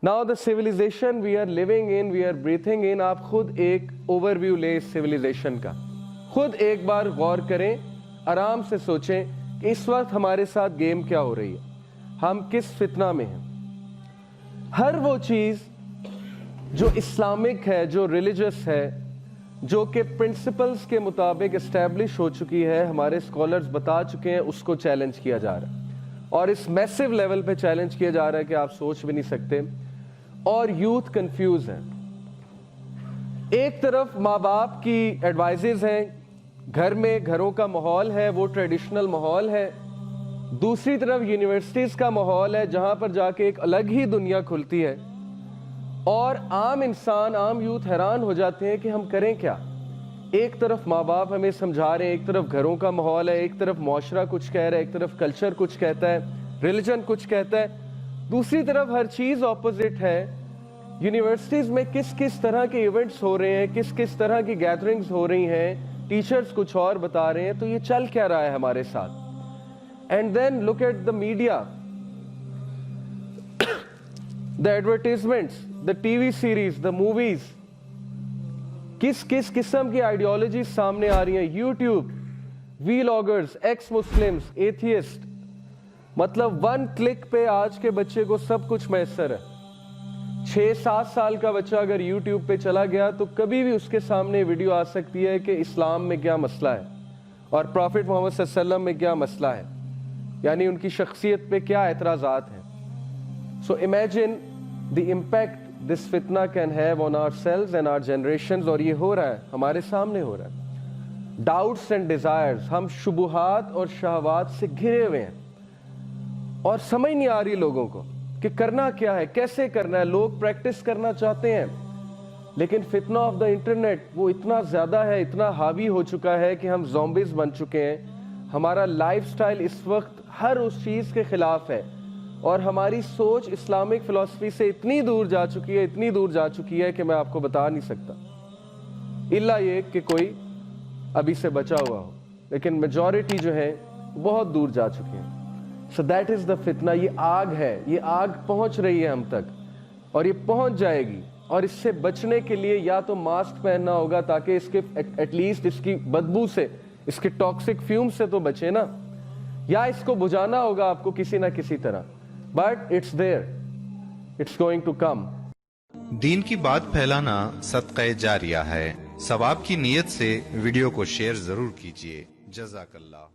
Now the civilization we are living in, we are breathing in, आप खुद एक overview ले इस सिविलाइजेशन का, खुद एक बार गौर करें, आराम से सोचें कि इस वक्त हमारे साथ गेम क्या हो रही है, हम किस फितना में हैं। हर वो चीज़ जो इस्लामिक है, जो रिलीजियस है, जो कि प्रिंसिपल्स के मुताबिक इस्टेब्लिश हो चुकी है, हमारे स्कॉलर्स बता चुके हैं, उसको चैलेंज किया जा रहा है और इस मैसिव लेवल पे चैलेंज किया जा रहा है कि आप सोच भी नहीं सकते। और यूथ कंफ्यूज है। एक तरफ माँ बाप की एडवाइजेज हैं, घर में घरों का माहौल है वो ट्रेडिशनल माहौल है, दूसरी तरफ यूनिवर्सिटीज़ का माहौल है जहाँ पर जाके एक अलग ही दुनिया खुलती है और आम इंसान, आम यूथ हैरान हो जाते हैं कि हम करें क्या। एक तरफ माँ बाप हमें समझा रहे हैं, एक तरफ घरों का माहौल है, एक तरफ मुआशरा कुछ कह रहा है, एक तरफ कल्चर कुछ कहता है, रिलीजन कुछ कहता है, दूसरी तरफ हर चीज़ ऑपोजिट है। यूनिवर्सिटीज़ में किस किस तरह के इवेंट्स हो रहे हैं, किस किस तरह की गैदरिंग्स हो रही हैं, टीचर्स कुछ और बता रहे हैं, तो ये चल क्या रहा है हमारे साथ। And then look at the media, the advertisements, the TV series, the movies, किस किस किस्म की आइडियोलॉजी सामने आ रही हैं। YouTube, vloggers, ex Muslims, atheist, मतलब वन क्लिक पे आज के बच्चे को सब कुछ मैसर है। 6-7 साल का बच्चा अगर यूट्यूब पे चला गया तो कभी भी उसके सामने वीडियो आ सकती है कि इस्लाम में क्या मसला है और प्रॉफिट मोहम्मद सल्लल्लाहु अलैहि वसल्लम में क्या मसला है, यानी उनकी शख्सियत पे क्या एतराज़ात हैं। So imagine the impact this फितना can have on ourselves and our generations. और ये हो रहा है, हमारे सामने हो रहा है। डाउट्स एंड डिज़ायर्स, हम शुबुहात और शहवात से घिरे हुए हैं और समझ नहीं आ रही लोगों को कि करना क्या है, कैसे करना है। लोग प्रैक्टिस करना चाहते हैं लेकिन फितना ऑफ द इंटरनेट वो इतना ज़्यादा है, इतना हावी हो चुका है कि हम ज़ॉम्बीज़ बन चुके हैं। हमारा लाइफस्टाइल इस वक्त हर उस चीज़ के ख़िलाफ़ है और हमारी सोच इस्लामिक फ़िलासफ़ी से इतनी दूर जा चुकी है, इतनी दूर जा चुकी है कि मैं आपको बता नहीं सकता, इल्ला ये कि कोई अभी से बचा हुआ हो, लेकिन मेजॉरिटी जो है बहुत दूर जा चुकी है। सो दैट इज़ द फितना। ये आग है, ये आग पहुंच रही है हम तक और ये पहुंच जाएगी। और इससे बचने के लिए या तो मास्क पहनना होगा ताकि इसके एटलीस्ट इसकी बदबू से, इसके टॉक्सिक फ्यूम से तो बचे ना, या इसको बुझाना होगा आपको किसी ना किसी तरह। But it's there, it's going to come. दीन की बात फैलाना सदक़े जारिया है। सवाब की नीयत से वीडियो को शेयर जरूर कीजिए। जज़ाकल्लाह।